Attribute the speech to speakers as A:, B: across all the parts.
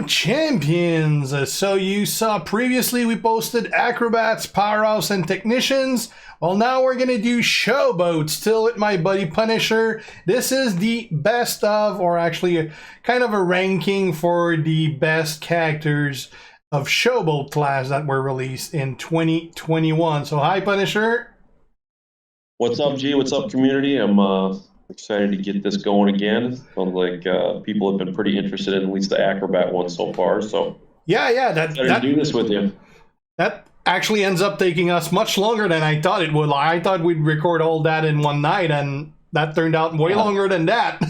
A: Champions. So you saw previously we posted acrobats, powerhouse, and technicians. Well, now we're gonna do Showboats, still with my buddy Punisher. This is the best of, or actually kind of a ranking for the best characters of Showboat class that were released in 2021. So hi, Punisher.
B: What's up, G? What's up, community? I'm excited to get this going again. Sounds like people have been pretty interested in at least the acrobat one so far. So
A: yeah,
B: that do this with you.
A: That actually ends up taking us much longer than I thought it would. I thought we'd record all that in one night, and that turned out way longer than that.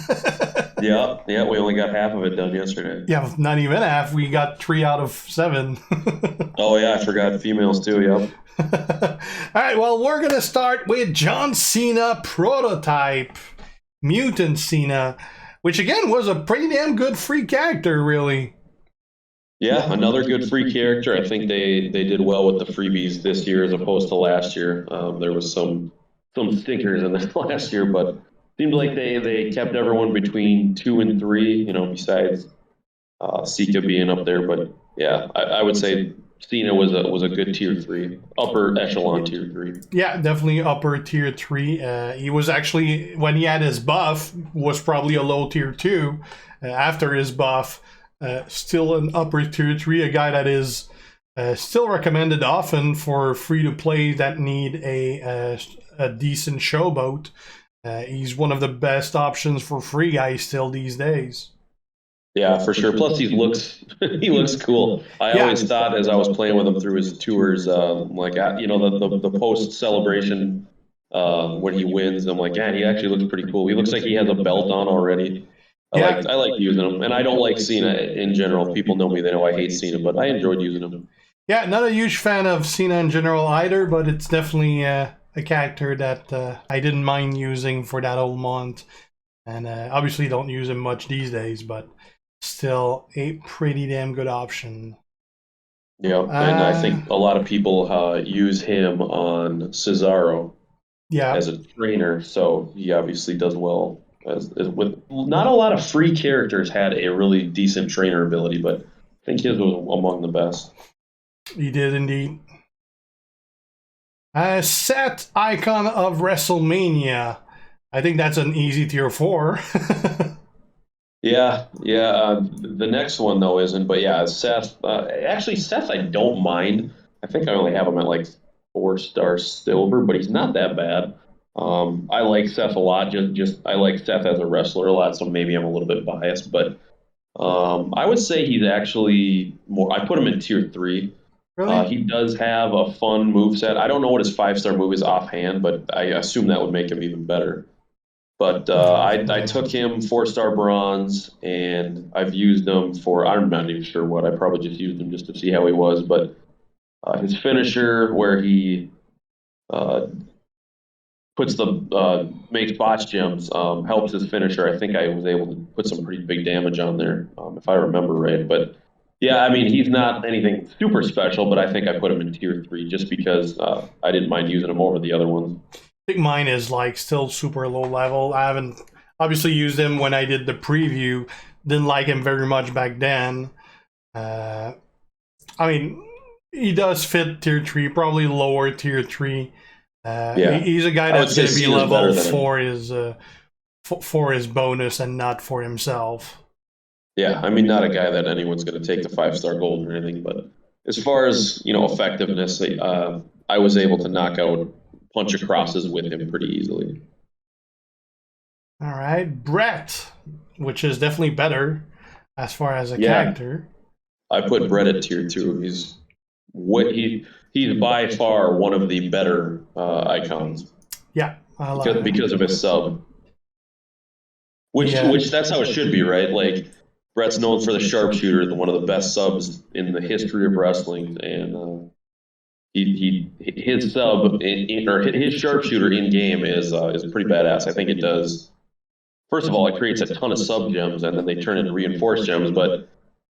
B: yeah, we only got half of it done yesterday.
A: Yeah, not even half. We got 3 out of 7.
B: Oh yeah, I forgot females too. Yep.
A: All right, well, we're gonna start with John Cena prototype, Mutant Cena, which again was a pretty damn good free character, really.
B: Yeah, another good free character. I think they did well with the freebies this year as opposed to last year. There was some stinkers in this last year, but seemed like they kept everyone between 2 and 3. You know, besides Sika being up there. But yeah, I would say Cena was a good tier 3, upper echelon tier 3.
A: Yeah, definitely upper tier 3. He was actually, when he had his buff, was probably a low tier 2. After his buff, still an upper tier 3, a guy that is still recommended often for free-to-play that need a decent showboat. He's one of the best options for free guys still these days.
B: Yeah, for sure. Plus, he looks cool. I always thought as I was playing with him through his tours, like the post celebration when he wins, I'm like, yeah, he actually looks pretty cool. He looks like he has a belt on already. I like using him, and I don't like Cena in general. People know me; they know I hate Cena, but I enjoyed using him.
A: Yeah, not a huge fan of Cena in general either, but it's definitely a character that I didn't mind using for that whole month, and obviously don't use him much these days, but still a pretty damn good option.
B: Yeah, and I think a lot of people use him on Cesaro as a trainer, so he obviously does well. As with not a lot of free characters had a really decent trainer ability, but I think his was among the best.
A: He did indeed. Seth, icon of WrestleMania. I think that's an easy tier 4.
B: Yeah. The next one though isn't, but yeah, Seth. Actually, Seth, I don't mind. I think I only have him at like 4-star silver, but he's not that bad. I like Seth a lot. I like Seth as a wrestler a lot, so maybe I'm a little bit biased, but I would say he's actually more. I put him in tier 3.
A: Really?
B: He does have a fun moveset. I don't know what his 5-star move is offhand, but I assume that would make him even better. But I took him 4-star bronze, and I've used him for, I'm not even sure what. I probably just used him just to see how he was. But his finisher, where he puts makes botch gems, helps his finisher. I think I was able to put some pretty big damage on there, if I remember right. But yeah, I mean, he's not anything super special, but I think I put him in tier 3 just because I didn't mind using him over the other ones.
A: I think mine is like still super low level. I haven't obviously used him when I did the preview. Didn't like him very much back then. I mean, he does fit tier 3, probably lower tier 3. He's a guy that's going to be level for his bonus and not for himself.
B: Yeah, I mean, not a guy that anyone's going to take the 5-star gold or anything, but as far as effectiveness, I was able to knock out punch crosses with him pretty easily.
A: All right, Bret, which is definitely better as far as a character.
B: I put Bret at tier 2. He's by far one of the better icons.
A: Yeah, I love it.
B: Because of his sub. Which that's how it should be, right? Like, Bret's known for the sharpshooter, one of the best subs in the history of wrestling, and his sub or his sharpshooter in game is pretty badass. I think it does. First of all, it creates a ton of sub gems, and then they turn into reinforced gems. But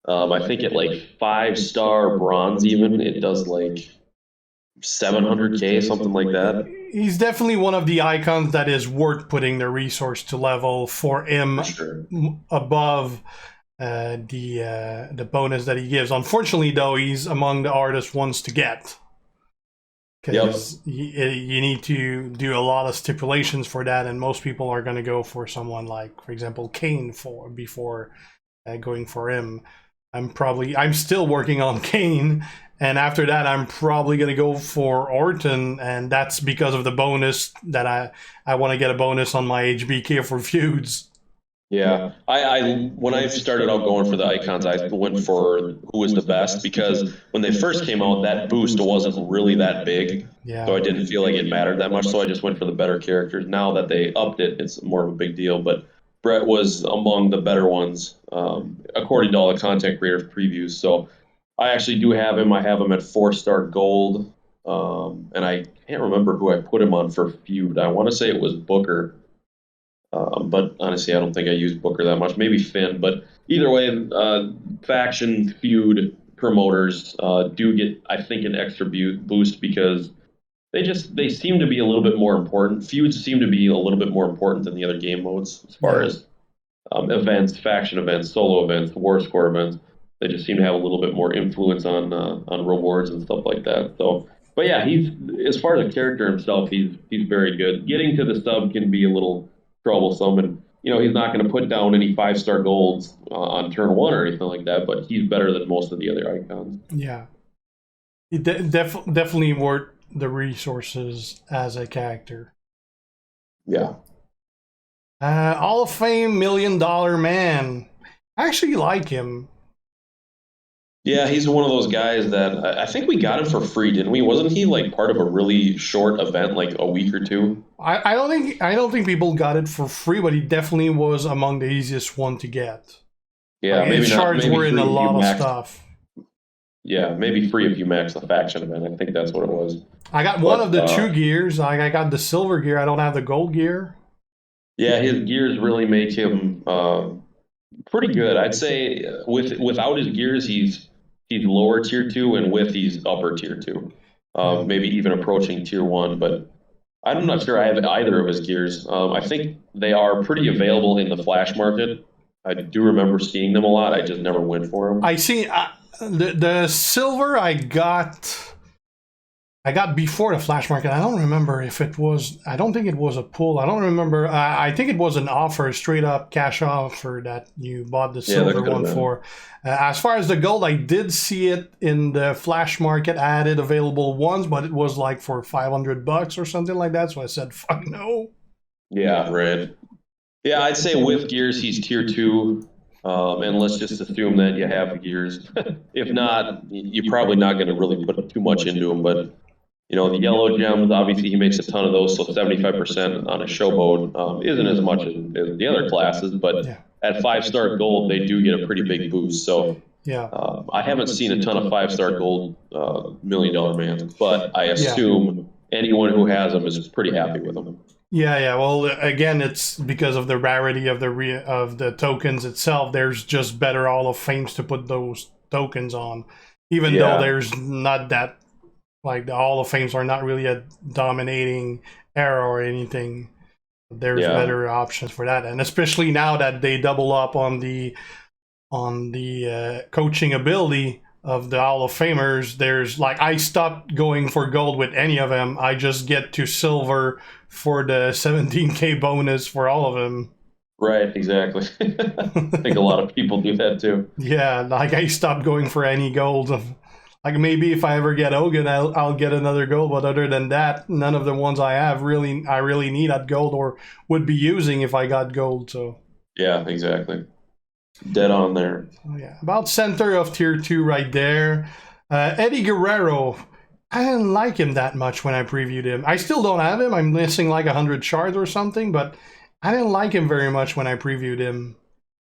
B: I think at like 5-star bronze, even it does like 700K, something like that.
A: He's definitely one of the icons that is worth putting the resource to level for him above the bonus that he gives. Unfortunately, though, he's among the hardest ones to get because you need to do a lot of stipulations for that, and most people are going to go for someone like, for example, Kane before going for him. I'm still working on Kane, and after that, I'm probably going to go for Orton, and that's because of the bonus that I want to get a bonus on my HBK for feuds.
B: Yeah, I when I started out going for the icons, I went for who was the best because when they first came out, that boost wasn't really that big,
A: Yeah.
B: so I didn't feel like it mattered that much. So I just went for the better characters. Now that they upped it, it's more of a big deal. But Bret was among the better ones, according to all the content creators previews. So I actually do have him. I have him at 4-star gold, and I can't remember who I put him on for feud. I want to say it was Booker. But honestly, I don't think I use Booker that much. Maybe Finn, but either way, faction feud promoters do get, I think, an extra boost because they seem to be a little bit more important. Feuds seem to be a little bit more important than the other game modes as far as events, faction events, solo events, war score events. They just seem to have a little bit more influence on rewards and stuff like that. So, but yeah, he's as far as a character himself, he's very good. Getting to the sub can be a little troublesome, and he's not going to put down any 5-star golds on turn one or anything like that. But he's better than most of the other icons.
A: Yeah, it definitely worth the resources as a character.
B: Yeah.
A: Hall of Fame $1 Million Man. I actually like him.
B: Yeah, he's one of those guys that I think we got him for free, didn't we? Wasn't he like part of a really short event, like a week or two?
A: I don't think people got it for free, but he definitely was among the easiest one to get.
B: Yeah,
A: like,
B: maybe
A: his
B: not.
A: shards
B: Maybe
A: were in
B: free
A: a
B: if you
A: lot of
B: max.
A: stuff.
B: Yeah, maybe free if you max the faction event. I think that's what it was.
A: I got one of the two gears. I got the silver gear. I don't have the gold gear.
B: Yeah, his gears really make him pretty good. I'd say without his gears, he's lower tier 2, and with he's upper tier 2, maybe even approaching tier 1. But I'm not sure I have either of his gears. I think they are pretty available in the flash market. I do remember seeing them a lot. I just never went for them.
A: I see the silver I got before the flash market. I don't remember if it was. I don't think it was a pull. I don't remember. I think it was an offer, straight up cash offer that you bought the silver one for. As far as the gold, I did see it in the flash market added available ones, but it was like for $500 or something like that. So I said, "Fuck no."
B: Yeah, right. Yeah, I'd say with gears, he's tier 2. And let's just assume that you have the gears. If not, you're probably not going to really put too much into him. But the yellow gems, obviously he makes a ton of those, so 75% on a showboat isn't as much as the other classes, but at 5-star gold, they do get a pretty big boost. So I haven't seen a ton of 5-star gold $1 Million Mans, but I assume anyone who has them is pretty happy with them.
A: Yeah. Well, again, it's because of the rarity of the tokens itself. There's just better Hall of Fames to put those tokens on, even though there's not that. Like, the Hall of Fames are not really a dominating era or anything. There's better options for that, and especially now that they double up on the coaching ability of the Hall of Famers. There's I stopped going for gold with any of them. I just get to silver for the 17K bonus for all of them.
B: Right, exactly. I think a lot of people do that too.
A: Yeah, I stopped going for any gold. Like, maybe if I ever get Hogan, I'll get another gold. But other than that, none of the ones I have I really need that gold or would be using if I got gold. So
B: yeah, exactly. Dead on there.
A: Oh, yeah, about center of tier 2 right there. Eddie Guerrero. I didn't like him that much when I previewed him. I still don't have him. I'm missing like 100 shards or something. But I didn't like him very much when I previewed him.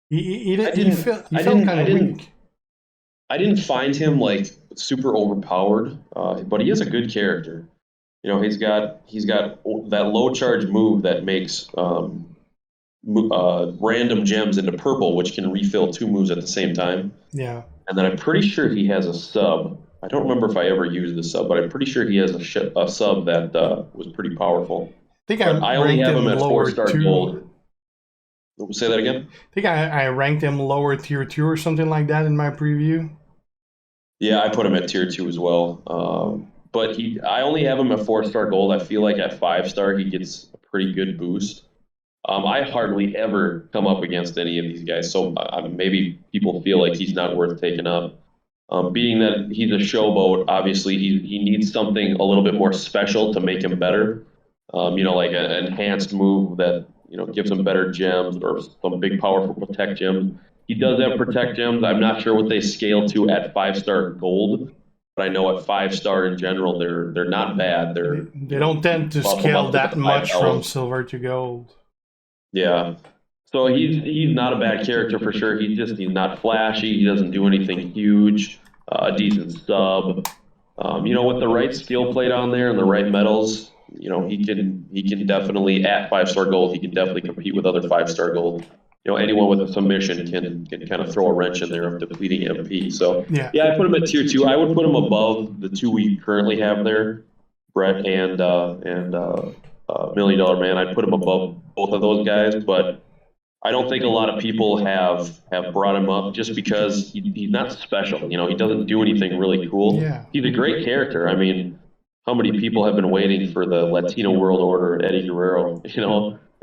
A: He felt kind of weak.
B: I didn't find him super overpowered, but he is a good character. He's got that low charge move that makes random gems into purple, which can refill 2 moves at the same time.
A: Yeah.
B: And then I'm pretty sure he has a sub. I don't remember if I ever used the sub, but I'm pretty sure he has a sub that was pretty powerful.
A: I think I
B: only have him at 4-star gold. Say that again.
A: I think I ranked him lower tier 2 or something like that in my preview.
B: Yeah, I put him at tier 2 as well. But I only have him at 4-star gold. I feel like at 5-star he gets a pretty good boost. I hardly ever come up against any of these guys, so maybe people feel like he's not worth taking up. Being that he's a showboat, obviously he needs something a little bit more special to make him better. Like an enhanced move that gives him better gems or some big powerful protect gems. He does have protect gems. I'm not sure what they scale to at 5-star gold, but I know at 5-star in general they're not bad. They're
A: They don't tend to
B: bump them
A: scale
B: up to
A: that
B: the
A: much
B: 5
A: from silver to gold.
B: Yeah. So he's not a bad character for sure. He's not flashy. He doesn't do anything huge. A decent sub. With the right skill plate on there and the right medals, he can definitely at 5-star gold. He can definitely compete with other 5-star gold. Anyone with a submission can kind of throw a wrench in there of depleting MP. So
A: Yeah.
B: yeah, I put him at tier 2. I would put him above the two we currently have there, Bret and Million Dollar Man. I'd put him above both of those guys, but I don't think a lot of people have brought him up just because he's not special. He doesn't do anything really cool.
A: Yeah.
B: He's a great character. I mean, how many people have been waiting for the Latino World Order, Eddie Guerrero?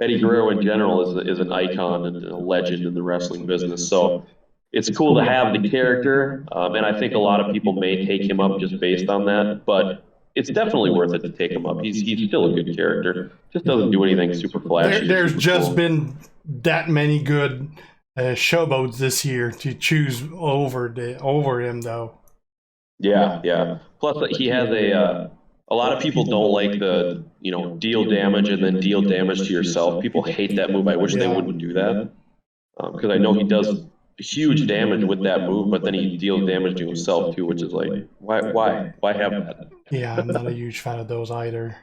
B: Eddie Guerrero in general is an icon and a legend in the wrestling business. So it's cool to have the character, and I think a lot of people may take him up just based on that. But it's definitely worth it to take him up. He's still a good character. Just doesn't do anything super flashy.
A: There's
B: super
A: just
B: cool.
A: been that many good showboats this year to choose over him, though.
B: Yeah. Plus, he has a lot of people don't like the deal damage and then deal damage to yourself. People hate that move. I wish they wouldn't do that because I know he does huge damage with that move, but then he deals damage to himself too, which is like, why have that?
A: Yeah, I'm not a huge fan of those either.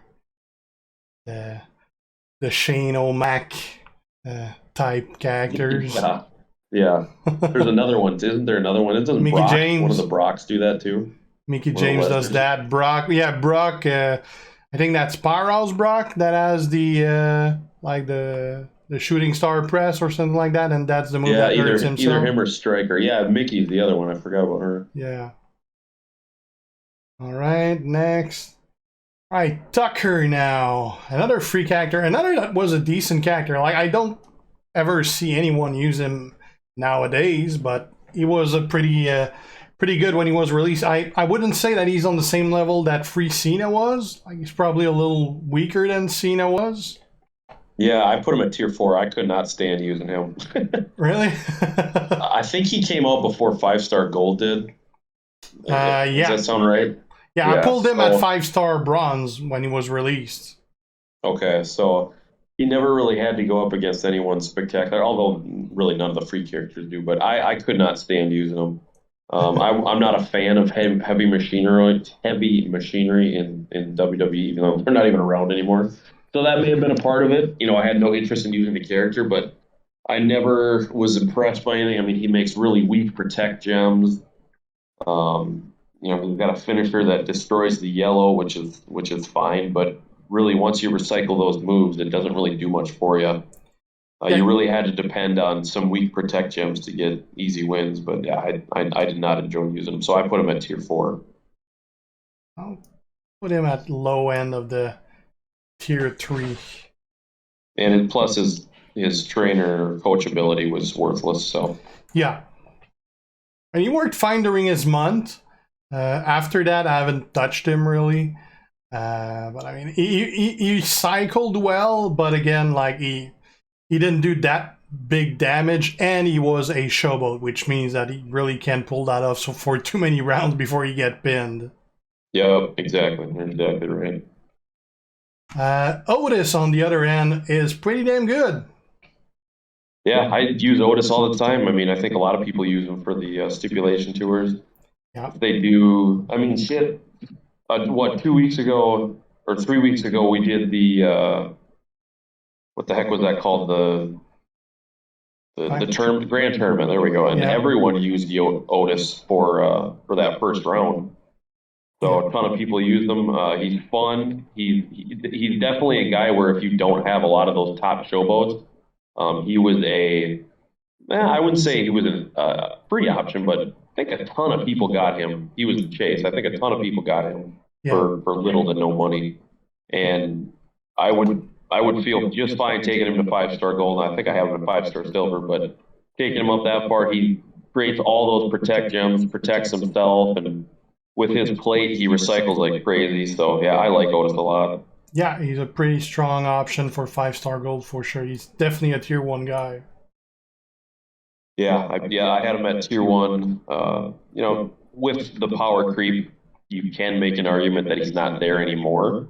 A: The Shane O'Mac type characters.
B: Yeah. There's another one. Isn't there another one? Doesn't
A: Mickey
B: Brock,
A: James.
B: one of the Brocks, do that too?
A: Mickey
B: One of the
A: James does
B: Lesners.
A: that. Brock. I think that's Powerhouse Brock that has the the shooting star press or something like that, and that's the move
B: Yeah,
A: that hurts
B: either
A: himself.
B: him or Striker. Yeah, Mickey's the other one. I forgot about her.
A: Yeah. All right, next. All right, Tucker now. Another free character. Another that was a decent character. Like, I don't ever see anyone use him nowadays, but he was a pretty good when he was released. I wouldn't say that he's on the same level that free Cena was. Like, he's probably a little weaker than Cena was.
B: Yeah, I put him at tier 4. I could not stand using him.
A: Really?
B: I think he came out before 5-star gold did.
A: Yeah.
B: Does that sound right?
A: Yeah, I pulled him
B: so-
A: at 5-star bronze when he was released.
B: Okay, so he never really had to go up against anyone spectacular, although really none of the free characters do. But I could not stand using him. I'm not a fan of heavy machinery in WWE, even though they're not even around anymore. So that may have been a part of it. I had no interest in using the character, but I never was impressed by anything. I mean, he makes really weak protect gems. We've got a finisher that destroys the yellow, which is fine, but really once you recycle those moves, it doesn't really do much for you. You really had to depend on some weak protect gems to get easy wins, but yeah, I did not enjoy using them, so I put him at tier 4.
A: I'll put him at low end of the tier 3.
B: And plus his trainer coach ability was worthless. So
A: yeah, and he worked fine during his month. After that, I haven't touched him really. But I mean, he cycled well, but again, like he didn't do that big damage, and he was a showboat, which means that he really can't pull that off for too many rounds before he get pinned.
B: Yep, exactly. You're exactly right.
A: Otis, on the other end, is pretty damn good.
B: Yeah, I use Otis all the time. I mean, I think a lot of people use him for the stipulation tours.
A: Yeah.
B: They do. I mean, shit. 2 weeks ago or 3 weeks ago, we did the what the heck was that called? The grand tournament. There we go. And everyone used the Otis for that first round. So a ton of people use him. He's fun. He's definitely a guy where if you don't have a lot of those top showboats, He was I wouldn't say he was a free option, but I think a ton of people got him. He was the chase. I think a ton of people got him
A: Yeah.
B: for little to no money. And I would feel just fine taking him to 5-star gold. I think I have him at 5-star silver, but taking him up that far, he creates all those protect gems, protects himself, and with his plate, he recycles like crazy. So yeah, I like Otis a lot.
A: Yeah, he's a pretty strong option for 5-star gold for sure. He's definitely a tier 1 guy.
B: I had him at tier 1. With the power creep, you can make an argument that he's not there anymore.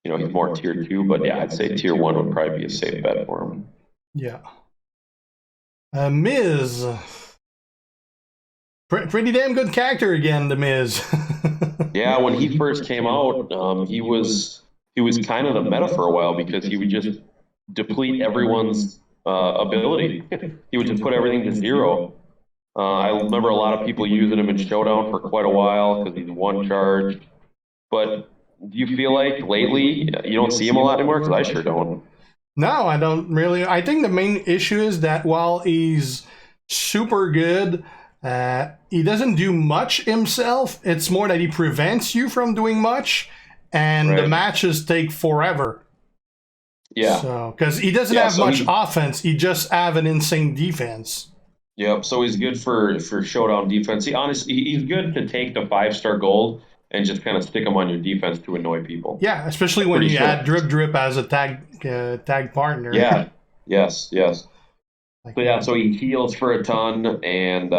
B: He's more tier 2, but yeah, I'd say tier 1 would probably be a safe bet for him.
A: Yeah. Miz. Pretty damn good character again, the Miz.
B: Yeah, when he first came out, he was kind of the meta for a while because he would just deplete everyone's ability. He would just put everything to 0. I remember a lot of people using him in Showdown for quite a while because he's one charge. But do you feel like lately you don't see him a lot anymore? Because I sure don't.
A: No, I don't really. I think the main issue is that while he's super good, he doesn't do much himself. It's more that he prevents you from doing much, and the matches take forever.
B: Yeah.
A: So, because he doesn't have much offense, he just have an insane defense.
B: Yep. So he's good for Showdown defense. He's good to take the 5-star gold and just kind of stick him on your defense to annoy people.
A: Yeah, especially when you add Drip as a tag partner.
B: Yeah. Yes. So he heals for a ton and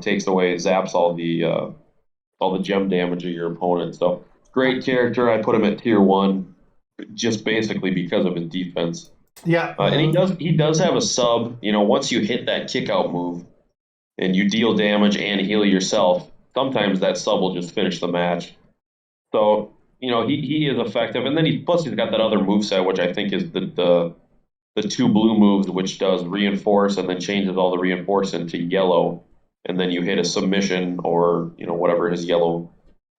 B: takes away, zaps all the gem damage of your opponent. So great character. I put him at tier 1 just basically because of his defense.
A: Yeah.
B: And he does have a sub. Once you hit that kick out move and you deal damage and heal yourself, sometimes that sub will just finish the match. So, he is effective. And then he's got that other moveset, which I think is the 2 blue moves, which does reinforce and then changes all the reinforce into yellow. And then you hit a submission or, whatever his yellow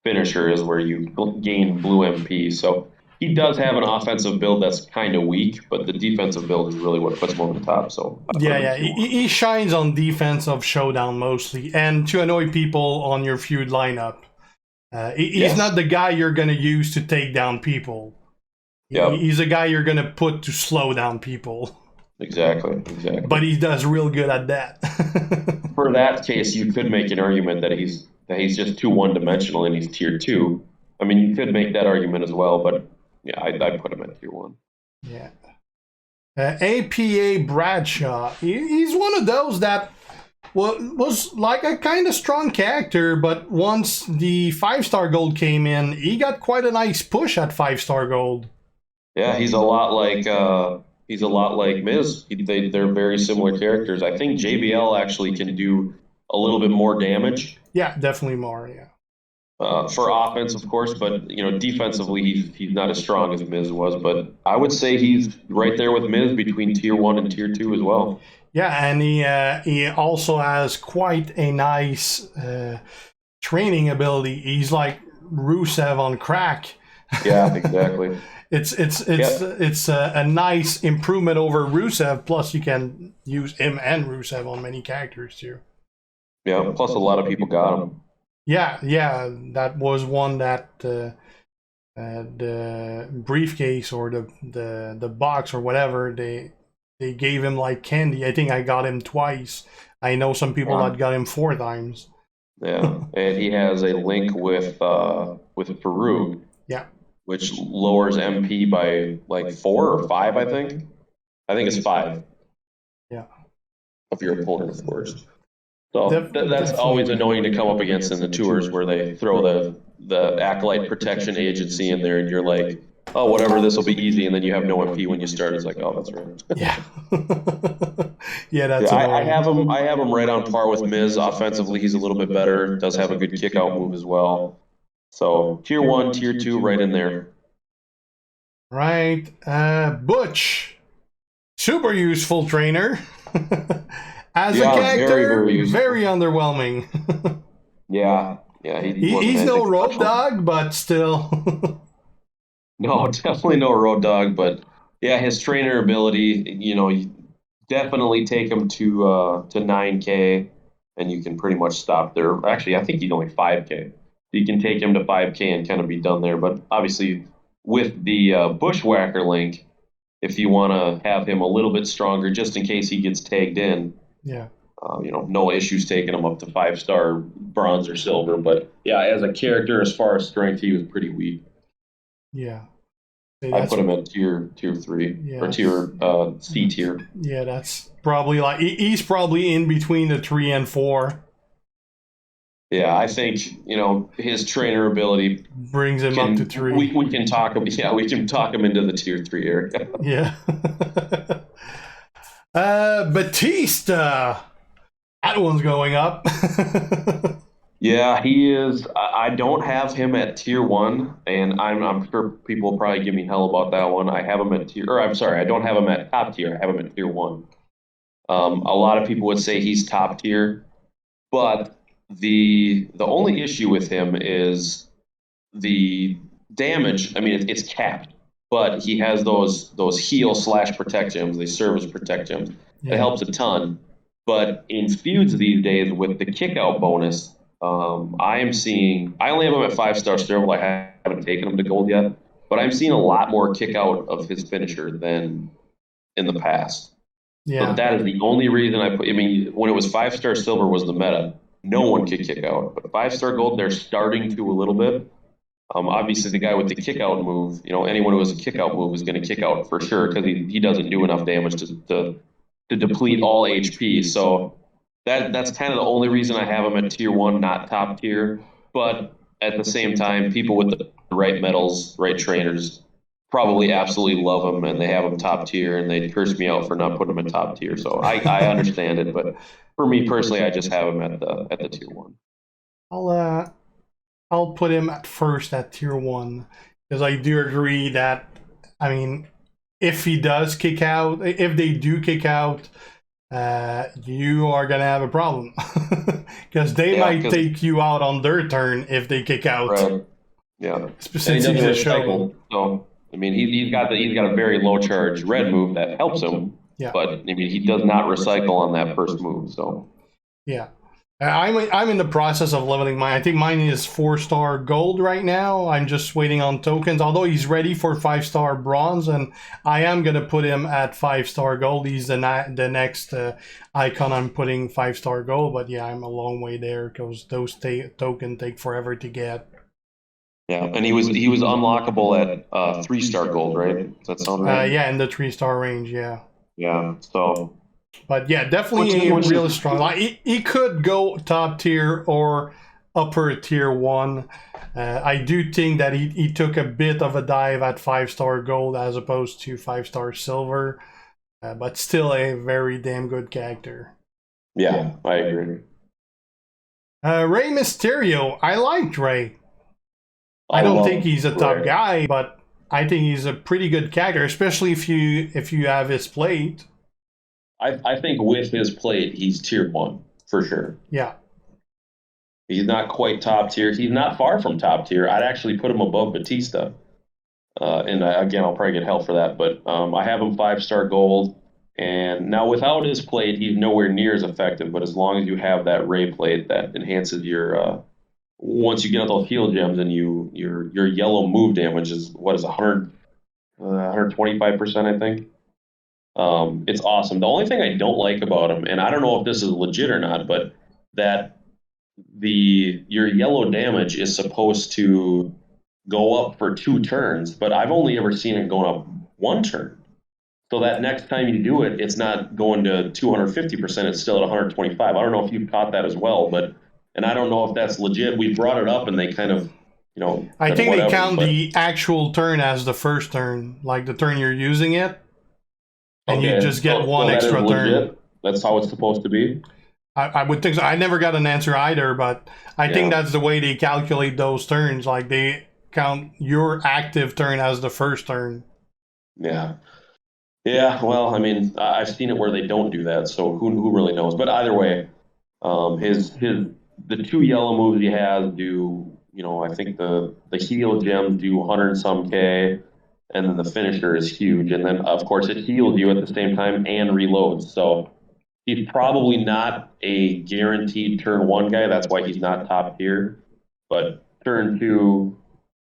B: finisher is where you gain blue MP. So he does have an offensive build that's kind of weak, but the defensive build is really what puts him over the top. So
A: he shines on defense of Showdown mostly, and to annoy people on your feud lineup. He's not the guy you're going to use to take down people. Yep. He's a guy you're going to put to slow down people.
B: Exactly.
A: But he does real good at that.
B: For that case, you could make an argument that he's just too one-dimensional and he's tier 2. I mean, you could make that argument as well, but yeah, I'd put him at tier 1.
A: Yeah. APA Bradshaw. He's one of those that was like a kind of strong character, but once the 5-star gold came in, he got quite a nice push at 5-star gold.
B: Yeah, he's a lot like Miz. They're very similar characters. I think JBL actually can do a little bit more damage.
A: Yeah, definitely more. Yeah.
B: For offense, of course, but defensively, he's not as strong as Miz was. But I would say he's right there with Miz between tier 1 and tier 2 as well.
A: Yeah, and he also has quite a nice training ability. He's like Rusev on crack.
B: Yeah, exactly.
A: It's a nice improvement over Rusev. Plus, you can use him and Rusev on many characters too.
B: Yeah. Plus, a lot of people got him.
A: Yeah, that was one that the briefcase or the box or whatever they gave him like candy. I think I got him twice. I know some people that got him 4 times.
B: Yeah, and he has a link with Farouk.
A: Yeah,
B: which lowers MP by like 4 or 5, I think. I think it's 5.
A: Yeah,
B: of your opponent, of course. So that's always annoying to come up against in the tours where they throw the Acolyte Protection Agency in there and you're like, oh, whatever, this will be easy, and then you have no MP when you start. It's like, oh, that's right.
A: Yeah. That's
B: I have him right on par with Miz. Offensively, he's a little bit better. Does have a good kick out move as well. So tier 1, tier 2, right in there.
A: Right. Butch. Super useful trainer. As a character, very underwhelming.
B: Yeah.
A: He's no road dog, but still.
B: No, definitely no road dog, but yeah, his trainer ability, definitely take him to 9K, and you can pretty much stop there. Actually, I think he's only 5K. You can take him to 5K and kind of be done there. But obviously, with the Bushwhacker link, if you want to have him a little bit stronger, just in case he gets tagged in,
A: Yeah.
B: no issues taking him up to 5-star bronze or silver. But yeah, as a character, as far as strength, he was pretty weak.
A: Yeah. Say
B: I
A: that's
B: put him at tier 3 or
A: yes.
B: tier C tier.
A: Yeah, that's probably like he's probably in between the 3 and 4.
B: Yeah, I think his trainer ability
A: Brings him up to
B: can
A: 3.
B: we can talk him. Yeah, we can talk him into the tier 3 area.
A: Yeah. Batista. That one's going up.
B: Yeah, he is. I don't have him at tier 1, and I'm sure people will probably give me hell about that one. I have him at tier, or I'm sorry, I don't have him at top tier. I have him at tier 1. A lot of people would say he's top tier, but the only issue with him is the damage. I mean, it's capped, but he has those heal slash protect gems. They serve as protect gems. It
A: Yeah.
B: helps a ton. But in feuds these days with the kick out bonus, I am seeing. I only have him at 5-star stable. I haven't taken him to gold yet, but I'm seeing a lot more kick out of his finisher than in the past. So
A: Yeah.
B: that is the only reason I put. I mean, when it was 5-star silver was the meta, no one could kick out. But 5-star gold, they're starting to a little bit. Obviously, the guy with the kick out move, anyone who has a kick out move is going to kick out for sure because he doesn't do enough damage to deplete all HP. So that's kind of the only reason I have him at tier 1, not top tier. But at the same time, people with the right medals, right trainers, probably absolutely love him and they have him top tier and they curse me out for not putting him in top tier. So I understand it, but for me personally, I just have him at the tier 1.
A: I'll put him at first at tier 1 because I do agree that, I mean, if he does kick out, if they do kick out, you are gonna have a problem because they might take you out on their turn if they kick out.
B: Right. Yeah,
A: Since
B: and he doesn't
A: he's a
B: recycle. So I mean, he's got a very low charge red move that helps him.
A: Yeah.
B: But I mean, he does not recycle on that first move. So
A: yeah. I'm in the process of leveling mine. I think mine is 4-star gold right now. I'm just waiting on tokens. Although he's ready for 5-star bronze, and I am gonna put him at 5-star gold. He's the next icon I'm putting 5-star gold. But yeah, I'm a long way there because those tokens take forever to get.
B: Yeah, and he was unlockable at 3-star gold, right? Does that sound right?
A: Yeah, in the 3-star range. Yeah.
B: Yeah. So.
A: But yeah, definitely really strong. Like he could go top tier or upper tier 1. I do think that he took a bit of a dive at 5-star gold as opposed to 5-star silver, but still a very damn good character.
B: Yeah, I agree.
A: Rey Mysterio, I liked Rey. I don't think he's a top guy, but I think he's a pretty good character, especially if you have his plate.
B: I think with his plate, he's tier 1 for sure.
A: Yeah.
B: He's not quite top tier. He's not far from top tier. I'd actually put him above Batista. And again, I'll probably get hell for that, but I have him 5-star gold. And now without his plate, he's nowhere near as effective. But as long as you have that Rey plate, that enhances your. Once you get those heal gems and your yellow move damage is 125%, I think. It's awesome. The only thing I don't like about him, and I don't know if this is legit or not, but that your yellow damage is supposed to go up for 2 turns, but I've only ever seen it going up 1 turn. So that next time you do it, it's not going to 250%, it's still at 125. I don't know if you've caught that as well, and I don't know if that's legit. We brought it up and they kind of,
A: I think they count the actual turn as the first turn, like the turn you're using it. And you just get one extra turn.
B: That's how it's supposed to be.
A: I would think so. I never got an answer either, but I think that's the way they calculate those turns. Like they count your active turn as the first turn.
B: Yeah. Yeah. Well, I mean, I've seen it where they don't do that, so who really knows? But either way, the 2 yellow moves he has do, I think the heal gems do 100 and some K. and then the finisher is huge. And then, of course, it heals you at the same time and reloads. So he's probably not a guaranteed turn 1 guy. That's why he's not top tier. But turn 2,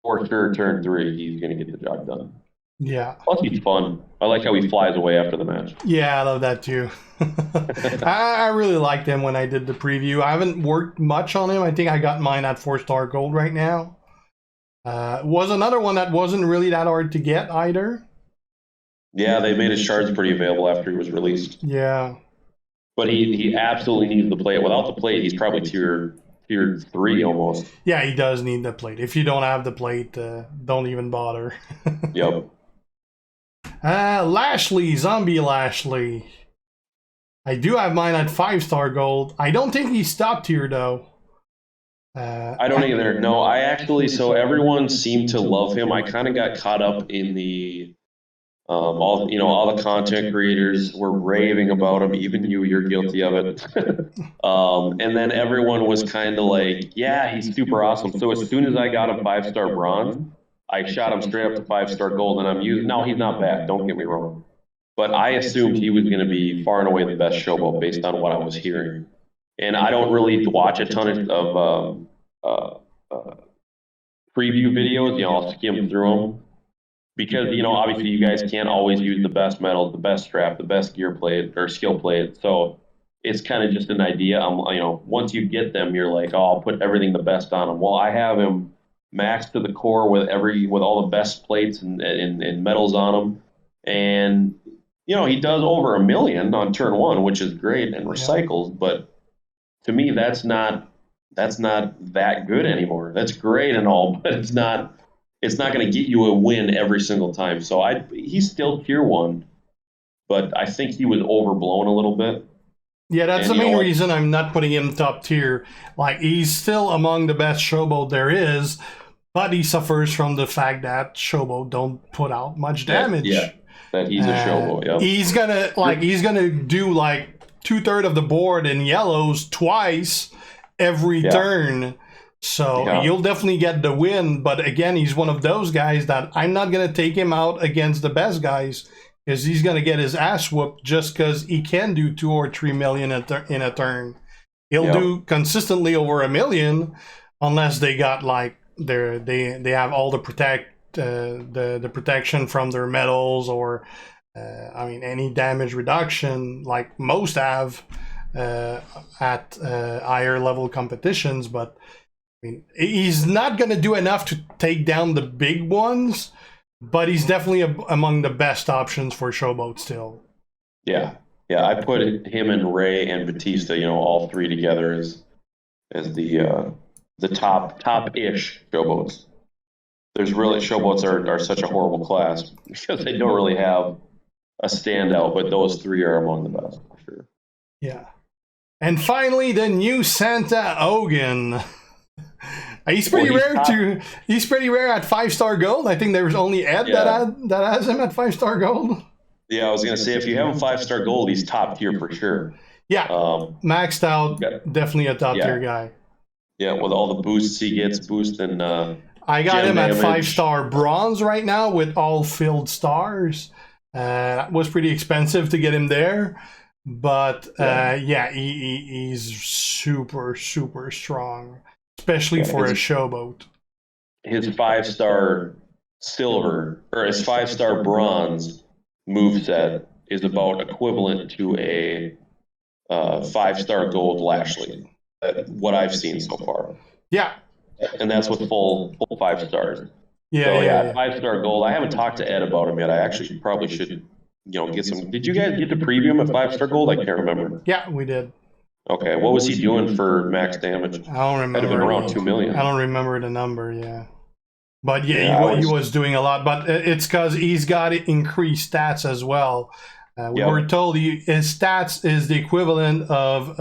B: for sure, turn 3, he's going to get the job done.
A: Yeah.
B: Plus, he's fun. I like how he flies away after the match.
A: Yeah, I love that too. I really liked him when I did the preview. I haven't worked much on him. I think I got mine at 4-star gold right now. Was another one that wasn't really that hard to get either.
B: Yeah, they made his shards pretty available after he was released.
A: Yeah.
B: But he absolutely needs the plate. Without the plate, he's probably tier 3 almost.
A: Yeah, he does need the plate. If you don't have the plate, don't even bother.
B: Yep.
A: Lashley, Zombie Lashley. I do have mine at 5-star gold. I don't think he's top tier though.
B: I don't either. No, I actually. So everyone seemed to love him. I kind of got caught up in the all the content creators were raving about him. Even you're guilty of it. And then everyone was kind of like, yeah, he's super awesome. So as soon as I got him 5-star bronze, I shot him straight up to 5-star gold, and I'm using. Now he's not bad. Don't get me wrong, but I assumed he was going to be far and away the best showboat based on what I was hearing. And I don't really watch a ton of preview videos. I'll skim through them because obviously you guys can't always use the best medals, the best strap, the best gear plate or skill plate. So it's kind of just an idea. Once you get them, you're like, oh, I'll put everything the best on him. Well, I have him maxed to the core with all the best plates and medals on him, and he does over 1 million on turn 1, which is great and recycles. But to me, that's not that good anymore. That's great and all, but it's not going to get you a win every single time. So he's still tier 1, but I think he was overblown a little bit.
A: Yeah, that's the main reason I'm not putting him top tier. Like, he's still among the best showboat there is, but he suffers from the fact that showboat don't put out much damage.
B: Yeah, that he's a showboat. Yeah,
A: he's gonna do like 2/3 of the board in yellows twice every turn. So you'll definitely get the win. But again, he's one of those guys that I'm not gonna take him out against the best guys, because he's gonna get his ass whooped just because he can do 2 or 3 million in a turn. He'll do consistently over 1 million, unless they got like they have all the the protection from their medals, or any damage reduction like most have at higher level competitions. But he's not going to do enough to take down the big ones, but he's definitely among the best options for showboat still.
B: Yeah, I put him and Rey and Batista, all 3 together as the top-ish showboats. There's really showboats are such a horrible class because they don't really have a standout, but those 3 are among the best for sure.
A: Yeah. And finally, the new Santa Hogan. He's pretty rare He's pretty rare at 5-star gold. I think there's only Ed that has him at 5-star gold.
B: Yeah, I was gonna say if you have him 5-star gold, he's top tier for sure.
A: Yeah, maxed out, definitely a top tier guy.
B: Yeah, with all the boosts he gets, boosting.
A: I got him at 5-star bronze right now with all filled stars. That was pretty expensive to get him there, but he's super strong, especially for a showboat.
B: His 5-star silver or his 5-star bronze moveset is about equivalent to a 5-star gold Lashley. What I've seen so far. Yeah. And that's with full 5 stars. Yeah, 5-star gold. I haven't talked to Ed about him yet. I actually probably should, get some. Did you guys get to preview him at 5-star gold? I can't remember.
A: Yeah, we did.
B: Okay, what was he doing for max damage?
A: I don't remember.
B: Had been around 2 million.
A: I don't remember the number. Yeah. But he was doing a lot. But it's because he's got increased stats as well. We were told his stats is the equivalent of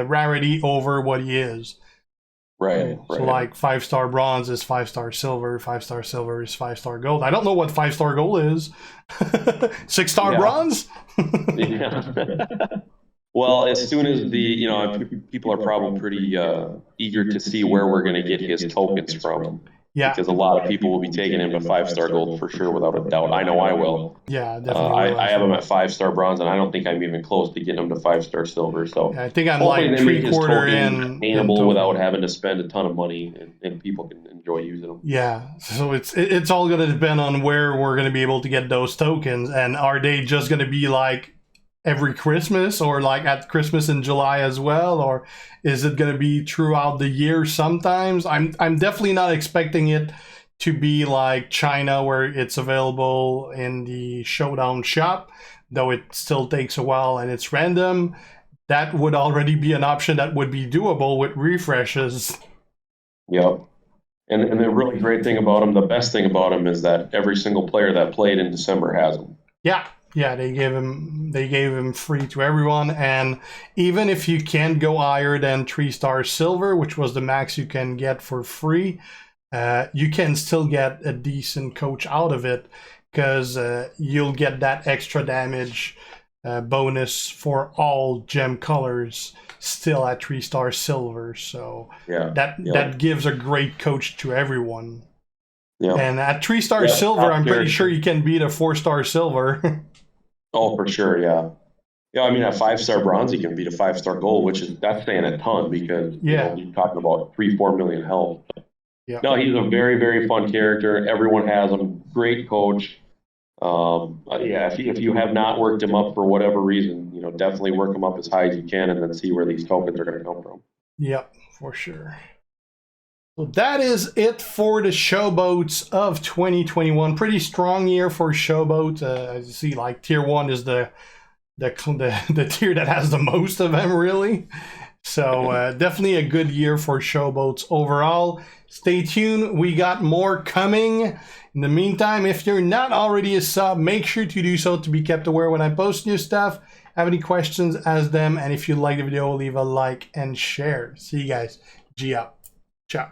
A: rarity over what he is.
B: Right.
A: So like 5-star bronze is 5-star silver, 5-star silver is 5-star gold. I don't know what 5-star gold is. 6-star bronze?
B: Well, as soon as people are probably pretty eager to see where we're going to get his tokens from.
A: Yeah.
B: Because a lot of people will be taking him to 5-star gold for sure, without a doubt. I know I will.
A: Yeah, definitely.
B: I have him at 5-star bronze, and I don't think I'm even close to getting him to 5-star silver. So
A: yeah, I think I'm
B: hopefully
A: like
B: they make his
A: 3/4
B: tokens
A: in
B: attainable without having to spend a ton of money, and people can enjoy using them.
A: Yeah, so it's all going to depend on where we're going to be able to get those tokens, and are they just going to be like every Christmas, or like at Christmas in July as well, or is it going to be throughout the year sometimes? I'm definitely not expecting it to be like China, where it's available in the Showdown shop, though it still takes a while and it's random. That would already be an option that would be doable with refreshes.
B: Yep. And the really great thing about them, the best thing about them, is that every single player that played in December has them.
A: Yeah, they gave him free to everyone, and even if you can't go higher than 3-star silver, which was the max you can get for free, you can still get a decent coach out of it, because you'll get that extra damage bonus for all gem colors still at 3-star silver. So
B: yeah,
A: that gives a great coach to everyone.
B: Yeah.
A: And at 3-star silver, I'm pretty sure you can beat a 4-star silver.
B: Oh, for sure, yeah. Yeah, I mean, at 5-star bronze, you can beat a 5-star gold, that's saying a ton, because you're talking about 3-4 million health.
A: Yeah.
B: No, he's a very, very fun character. Everyone has him. Great coach. Yeah, if you have not worked him up for whatever reason, definitely work him up as high as you can, and then see where these tokens are going to come from.
A: Yep, for sure. So that is it for the Showboats of 2021. Pretty strong year for Showboat. As you see, like tier 1 is the tier that has the most of them, really. So definitely a good year for Showboats overall. Stay tuned. We got more coming. In the meantime, if you're not already a sub, make sure to do so to be kept aware when I post new stuff. Have any questions, ask them. And if you like the video, leave a like and share. See you guys. G up. Ciao.